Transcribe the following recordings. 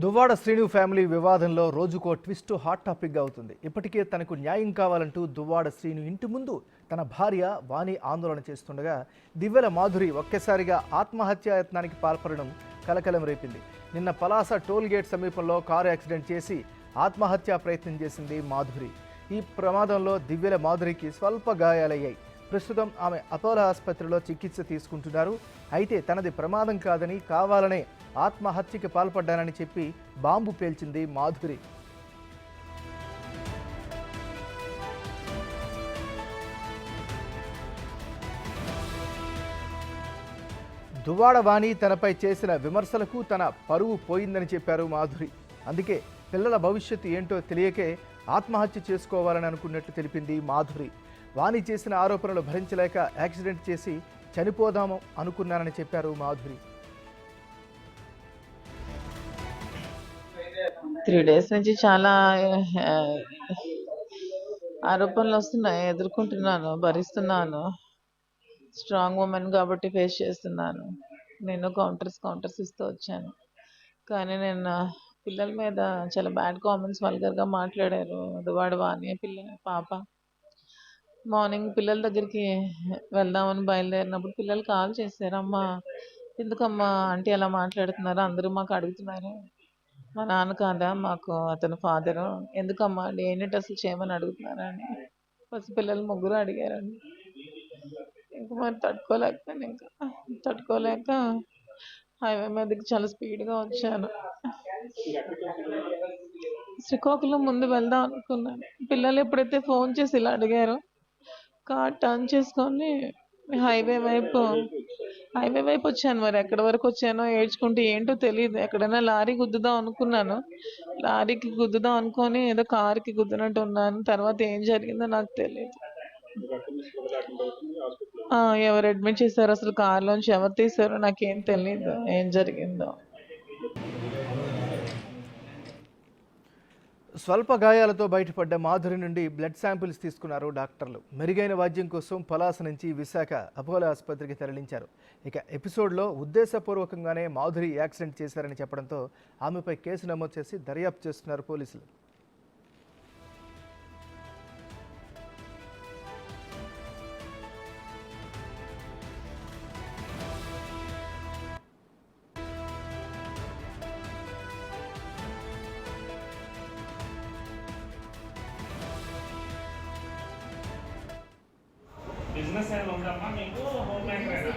Duvvada Srinu family వివాదంలో రోజుకో twist hot టాపిక్గా అవుతుంది. ఇప్పటికే తనకు న్యాయం కావాలంటూ దువ్వాడ శ్రీను ఇంటి ముందు తన భార్య వాణి ఆందోళన చేస్తుండగా దివ్యల మాధురి ఒక్కసారిగా ఆత్మహత్యాయత్నానికి పాల్పడడం కలకలం రేపింది. నిన్న పలాస టోల్ గేట్ సమీపంలో కారు యాక్సిడెంట్ చేసి ఆత్మహత్యా ప్రయత్నం చేసింది మాధురి. ఈ ప్రమాదంలో దివ్యల మాధురికి స్వల్ప గాయాలయ్యాయి. ప్రస్తుతం ఆమె అపోలో ఆసుపత్రిలో చికిత్స తీసుకుంటున్నారు. అయితే తనది ప్రమాదం కాదని కావాలనే ఆత్మహత్యకి పాల్పడ్డానని చెప్పి బాంబు పేల్చింది మాధురి. దువ్వాడ వాణి తనపై చేసిన విమర్శలకు తన పరువు పోయిందని చెప్పారు మాధురి. అందుకే పిల్లల భవిష్యత్తు ఏంటో తెలియకే ఆత్మహత్య చేసుకోవాలని అనుకున్నట్లు తెలిపింది మాధురి. వాణి చేసిన ఆరోపణలు భరించలేక యాక్సిడెంట్ చేసి చనిపోదాము అనుకున్నానని చెప్పారు మాధురి. 3 days నుంచి చాలా ఆరోపణలు వస్తున్నాయి. ఎదుర్కొంటున్నాను, భరిస్తున్నాను. స్ట్రాంగ్ ఉమెన్ కాబట్టి ఫేస్ చేస్తున్నాను. నేను కౌంటర్స్ ఇస్తూ వచ్చాను. కానీ నేను పిల్లల మీద చాలా బ్యాడ్ కామెంట్స్ వల్గర్గా మాట్లాడారు. దువ్వాడ వాణి పాప మార్నింగ్ పిల్లల దగ్గరికి వెళ్దామని బయలుదేరినప్పుడు పిల్లలు కాల్ చేశారు. అమ్మ ఎందుకమ్మా ఆంటీ అలా మాట్లాడుతున్నారు, అందరూ మాకు అడుగుతున్నారు, మా నాన్న కాదా మాకు అతను ఫాదరు, ఎందుకమ్మా డిఎన్ఏ టెస్టులు చేయమని అడుగుతున్నారని పిల్లలు ముగ్గురు అడిగారండి. ఇంకా మరి తట్టుకోలేక హైవే మీదకి చాలా స్పీడ్గా వచ్చాను. శ్రీకాకుళం ముందు వెళ్దాం అనుకున్నాను. పిల్లలు ఎప్పుడైతే ఫోన్ చేసి ఇలా అడిగారో కార్ టర్న్ చేసుకొని హైవే వైపు వచ్చాను. మరి ఎక్కడి వరకు వచ్చానో ఏడ్చుకుంటూ ఏంటో తెలియదు. ఎక్కడైనా లారీ గుద్దుదాం అనుకున్నాను. లారీకి గుద్దుదాం అనుకొని ఏదో కార్కి గుద్దినట్టు ఉన్నాను. తర్వాత ఏం జరిగిందో నాకు తెలియదు. ఎవరు అడ్మిట్ చేశారు, అసలు కార్లోంచి ఎవరు తీశారో నాకేం తెలియదు ఏం జరిగిందో. స్వల్ప గాయాలతో బయటపడ్డ మాధురి నుండి బ్లడ్ శాంపిల్స్ తీసుకున్నారు డాక్టర్లు. మెరుగైన వైద్యం కోసం పలాస నుంచి విశాఖ అపోలో ఆసుపత్రికి తరలించారు. ఇక ఎపిసోడ్లో ఉద్దేశపూర్వకంగానే మాధురి యాక్సిడెంట్ చేశారని చెప్పడంతో ఆమెపై కేసు నమోదు చేసి దర్యాప్తు చేస్తున్నారు పోలీసులు. బిజినెస్ ఏమైనా ఉందమ్మా మీకు? హోమ్ మేకరేనా?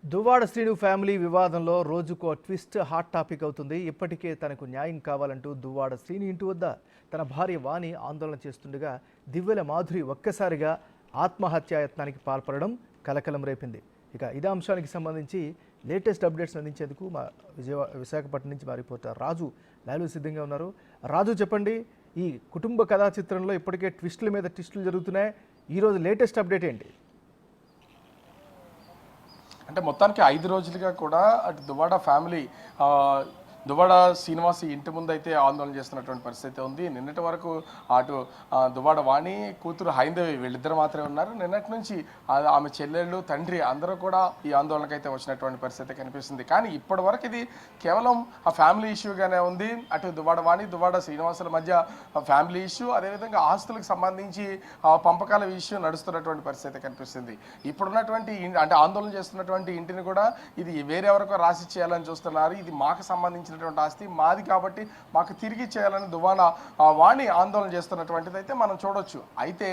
దువ్వాడ శ్రీను ఫ్యామిలీ వివాదంలో రోజుకో ట్విస్ట్ హాట్ టాపిక్ అవుతుంది. ఇప్పటికే తనకు న్యాయం కావాలంటూ దువ్వాడ శ్రీను ఇంటి వద్ద తన భార్య వాణి ఆందోళన చేస్తుండగా దివ్యల మాధురి ఒక్కసారిగా ఆత్మహత్యాయత్నానికి పాల్పడడం కలకలం రేపింది. ఇక ఇదే అంశానికి సంబంధించి లేటెస్ట్ అప్డేట్స్ అందించేందుకు మా విశాఖపట్నం నుంచి మా రిపోర్టర్ రాజు లైవ్లో సిద్ధంగా ఉన్నారు. రాజు, చెప్పండి, ఈ కుటుంబ కథా చిత్రంలో ఇప్పటికే ట్విస్టుల మీద ట్విస్టులు జరుగుతున్నాయి. ఈరోజు లేటెస్ట్ అప్డేట్ ఏంటి? అంటే మొత్తానికి 5 రోజులుగా కూడా అటు దువ్వాడ ఫ్యామిలీ దువ్వాడ శ్రీనివాస్ ఇంటి ముందు అయితే ఆందోళన చేస్తున్నటువంటి పరిస్థితి ఉంది. నిన్నటి వరకు అటు దువ్వాడ వాణి కూతురు హైందవి వీళ్ళిద్దరు మాత్రమే ఉన్నారు. నిన్నటి నుంచి ఆమె చెల్లెళ్ళు, తండ్రి అందరూ కూడా ఈ ఆందోళనకు అయితే వచ్చినటువంటి పరిస్థితి కనిపిస్తుంది. కానీ ఇప్పటి వరకు ఇది కేవలం ఆ ఫ్యామిలీ ఇష్యూగానే ఉంది. అటు దువ్వాడ వాణి, దువ్వాడ శ్రీనివాసుల మధ్య ఫ్యామిలీ ఇష్యూ, అదేవిధంగా ఆస్తులకు సంబంధించి పంపకాల ఇష్యూ నడుస్తున్నటువంటి పరిస్థితి కనిపిస్తుంది. ఇప్పుడున్నటువంటి అంటే ఆందోళన చేస్తున్నటువంటి ఇంటిని కూడా ఇది వేరెవరికో రాసి చేయాలని చూస్తున్నారు. ఇది మాకు సంబంధించిన ఆస్తి మాది కాబట్టి మాకు తిరిగి చేయాలని దువ్వాడ వాణి ఆందోళన చేస్తున్నటువంటిది అయితే మనం చూడొచ్చు. అయితే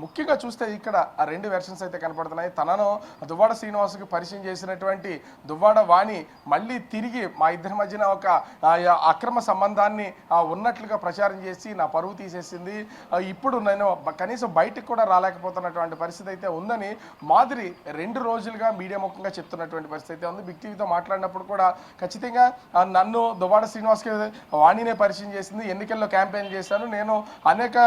ముఖ్యంగా చూస్తే ఇక్కడ 2 వెర్షన్స్ అయితే కనపడుతున్నాయి. తనను దువ్వాడ శ్రీనివాసుకి పరిచయం చేసినటువంటి దువ్వాడ వాణి మళ్ళీ తిరిగి మా ఇద్దరి మధ్యన ఒక అక్రమ సంబంధాన్ని ఉన్నట్లుగా ప్రచారం చేసి నా పరువు తీసేసింది, ఇప్పుడు నేను కనీసం బయటకు కూడా రాలేకపోతున్నటువంటి పరిస్థితి అయితే ఉందని మాధురి 2 రోజులుగా మీడియా ముఖంగా చెప్తున్నటువంటి పరిస్థితి అయితే ఉంది. బిగ్ టీవీతో మాట్లాడినప్పుడు కూడా ఖచ్చితంగా నన్ను దువ్వాడ శ్రీనివాస్కి వాణినే పరిచయం చేసింది. ఎన్నికల్లో క్యాంపెయిన్ చేశాను, నేను అనేక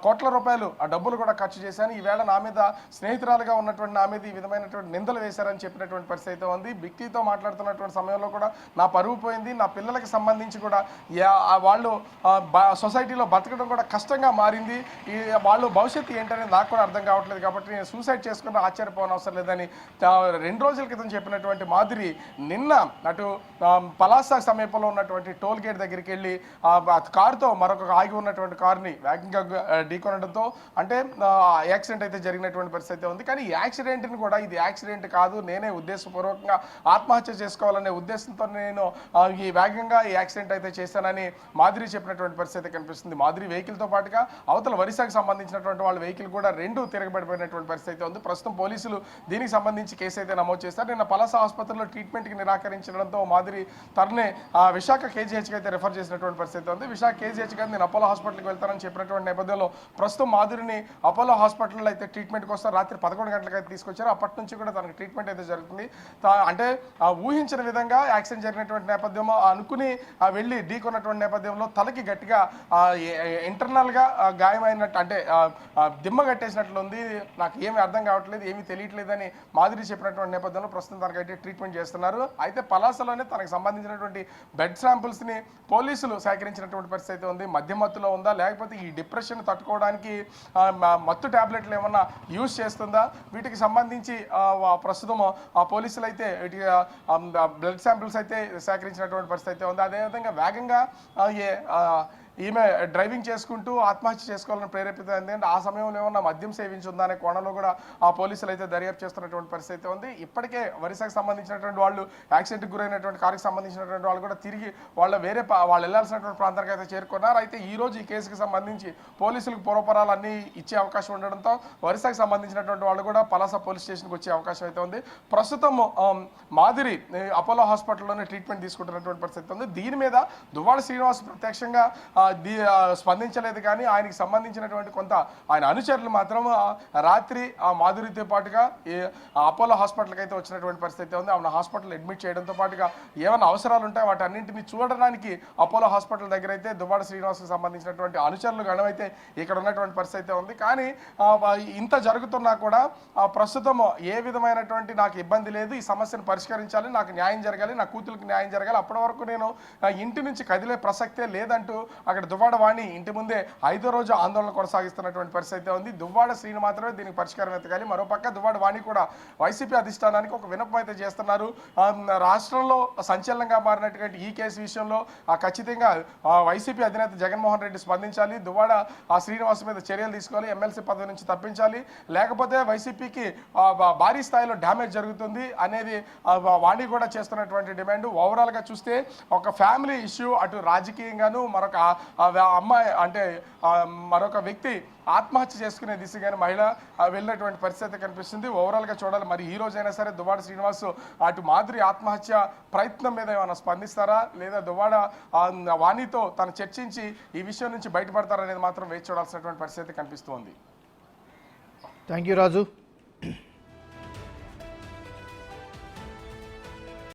కోట్ల రూపాయలు ఆ డబ్బులు కూడా ఖర్చు చేశాను, ఈవేళ నా మీద స్నేహితురాలుగా ఉన్నటువంటి నా మీద ఈ విధమైనటువంటి నిందలు వేశారని చెప్పినటువంటి పరిస్థితి అయితే ఉంది. బిక్టీతో మాట్లాడుతున్నటువంటి సమయంలో కూడా నా పరువు పోయింది, నా పిల్లలకి సంబంధించి కూడా వాళ్ళు సొసైటీలో బతకడం కూడా కష్టంగా మారింది, వాళ్ళు భవిష్యత్తు ఏంటనేది నాకు కూడా అర్థం కావట్లేదు, కాబట్టి నేను సూసైడ్ చేసుకున్న ఆశ్చర్యపోవడం అవసరం లేదని 2 రోజుల క్రితం చెప్పినటువంటి మాధురి నిన్న అటు పలాస సమీపంలో ఉన్నటువంటి టోల్ గేట్ దగ్గరికి వెళ్ళి కారుతో మరొక ఆగి ఉన్నటువంటి కారుని వేగంగా ఢీకొనడంతో అంటే యాక్సిడెంట్ అయితే జరిగినటువంటి పరిస్థితి అయితే ఉంది. కానీ ఈ యాక్సిడెంట్ని కూడా ఇది యాక్సిడెంట్ కాదు, నేనే ఉద్దేశపూర్వకంగా ఆత్మహత్య చేసుకోవాలనే ఉద్దేశంతో నేను ఈ వేగంగా ఈ యాక్సిడెంట్ అయితే చేశానని మాధురి చెప్పినటువంటి పరిస్థితి కనిపిస్తుంది. మాధురి వెహికల్తో పాటుగా అవతల ఒరిస్సాకు సంబంధించినటువంటి వాళ్ళ వెహికల్ కూడా 2 తిరగబడిపోయినటువంటి పరిస్థితి ఉంది. ప్రస్తుతం పోలీసులు దీనికి సంబంధించి కేసు అయితే నమోదు చేస్తారు. నిన్న పలాస ఆసుపత్రిలో ట్రీట్మెంట్కి నిరాకరించడంతో మాధురి తరనే విశాఖ కేజీహెచ్కి అయితే రెఫర్ చేసినటువంటి పరిస్థితి ఉంది. విశాఖ కేజీహెచ్ గారు నేను అపోలో హాస్పిటల్కి వెళ్తానని చెప్పినటువంటి నేపథ్యంలో ప్రస్తుతం మాధురిని అపోలో హాస్పిటల్లో అయితే ట్రీట్మెంట్కి వస్తారు. రాత్రి 11 గంటలకు అయితే తీసుకొచ్చారు. అప్పటి నుంచి కూడా తనకి ట్రీట్మెంట్ అయితే జరుగుతుంది. అంటే ఊహించిన విధంగా యాక్సిడెంట్ జరిగినటువంటి నేపథ్యంలో అనుకుని వెళ్ళి ఢీకొన్నటువంటి నేపథ్యంలో తలకి గట్టిగా ఇంటర్నల్గా గాయమైనట్టు అంటే దిమ్మ కట్టేసినట్లు ఉంది. నాకు ఏమీ అర్థం కావట్లేదు, ఏమీ తెలియట్లేదని మాధురి చెప్పినటువంటి నేపథ్యంలో ప్రస్తుతం తనకైతే ట్రీట్మెంట్ చేస్తున్నారు. అయితే పలాసలోనే తనకు సంబంధించినటువంటి బెడ్ శాంపుల్స్ని పోలీసులు సేకరించినటువంటి పరిస్థితి అయితే ఉంది. మధ్యమత్తులో ఉందా, లేకపోతే ఈ డిప్రెషన్ తట్టుకోవడానికి మత్తు ట్యాబ్లెట్లు ఏమన్నా యూజ్ చేస్తుందా, వీటికి సంబంధించి ప్రస్తుతం పోలీసులు అయితే వీటికి బ్లడ్ శాంపిల్స్ అయితే సేకరించినటువంటి పరిస్థితి అయితే ఉంది. అదేవిధంగా వేగంగా ఈమె డ్రైవింగ్ చేసుకుంటూ ఆత్మహత్య చేసుకోవాలని ప్రేరేపితుంది. ఆ సమయంలో ఏమన్నా మద్యం సేవించుందా అనే కోణంలో కూడా ఆ పోలీసులు అయితే దర్యాప్తు చేస్తున్నటువంటి పరిస్థితి ఉంది. ఇప్పటికే ఒరిస్సాకు సంబంధించినటువంటి వాళ్ళు యాక్సిడెంట్కి గురైనటువంటి కారుకి సంబంధించినటువంటి వాళ్ళు కూడా తిరిగి వాళ్ళు వెళ్ళాల్సినటువంటి ప్రాంతానికి అయితే చేరుకున్నారు. అయితే ఈ రోజు ఈ కేసుకి సంబంధించి పోలీసులకు పూర్వపరాలు అన్నీ ఇచ్చే అవకాశం ఉండడంతో ఒరిస్సాకు సంబంధించినటువంటి వాళ్ళు కూడా పలాస పోలీస్ స్టేషన్కి వచ్చే అవకాశం అయితే ఉంది. ప్రస్తుతం మాధురి అపోలో హాస్పిటల్లోనే ట్రీట్మెంట్ తీసుకుంటున్నటువంటి పరిస్థితి ఉంది. దీని మీద దువ్వాడ శ్రీనివాస్ ప్రత్యక్షంగా స్పందించలేదు, కానీ ఆయనకి సంబంధించినటువంటి కొంత ఆయన అనుచరులు మాత్రం రాత్రి ఆ మాధురితో పాటుగా అపోలో హాస్పిటల్కి అయితే వచ్చినటువంటి పరిస్థితి ఉంది. ఆమె హాస్పిటల్ అడ్మిట్ చేయడంతో పాటుగా ఏమైనా అవసరాలు ఉంటాయి వాటన్నింటినీ చూడడానికి అపోలో హాస్పిటల్ దగ్గర అయితే దువ్వాడ శ్రీనివాస్కి సంబంధించినటువంటి అనుచరులు గణమైతే ఇక్కడ ఉన్నటువంటి పరిస్థితి ఉంది. కానీ ఇంత జరుగుతున్నా కూడా ప్రస్తుతం ఏ విధమైనటువంటి నాకు ఇబ్బంది లేదు, ఈ సమస్యను పరిష్కరించాలి, నాకు న్యాయం జరగాలి, నా కూతురికి న్యాయం జరగాలి, అప్పటి వరకు నేను ఇంటి నుంచి కదిలే ప్రసక్తే లేదంటూ అక్కడ దువ్వాడ వాణి ఇంటి ముందే 5వ రోజు ఆందోళన కొనసాగిస్తున్నటువంటి పరిస్థితి ఉంది. దువ్వాడ శ్రీను మాత్రమే దీనికి పరిష్కారం ఎత్తగాలి. మరోపక్క దువ్వాడ వాణి కూడా వైసీపీ అధిష్టానానికి ఒక విన్నపం అయితే చేస్తున్నారు. రాష్ట్రంలో సంచలనంగా మారినటువంటి ఈ కేసు విషయంలో ఖచ్చితంగా వైసీపీ అధినేత జగన్మోహన్ రెడ్డి స్పందించాలి, దువ్వాడ శ్రీనివాస్ మీద చర్యలు తీసుకోవాలి, ఎమ్మెల్సీ పదవి నుంచి తప్పించాలి, లేకపోతే వైసీపీకి భారీ స్థాయిలో డ్యామేజ్ జరుగుతుంది అనేది వాణి కూడా చేస్తున్నటువంటి డిమాండ్. ఓవరాల్గా చూస్తే ఒక ఫ్యామిలీ ఇష్యూ, అటు రాజకీయంగాను మరొక అమ్మాయి అంటే మరొక వ్యక్తి ఆత్మహత్య చేసుకునే దిశగానే మహిళ వెళ్ళినటువంటి పరిస్థితి కనిపిస్తుంది. ఓవరాల్గా చూడాలి మరి ఈ రోజైనా సరే దువ్వాడ శ్రీనివాస్ అటు మాధురి ఆత్మహత్య ప్రయత్నం మీద ఏమైనా స్పందిస్తారా, లేదా దువ్వాడ వాణితో తను చర్చించి ఈ విషయం నుంచి బయటపడతారనేది మాత్రం వేచి చూడాల్సినటువంటి పరిస్థితి కనిపిస్తుంది. Thank you Raju.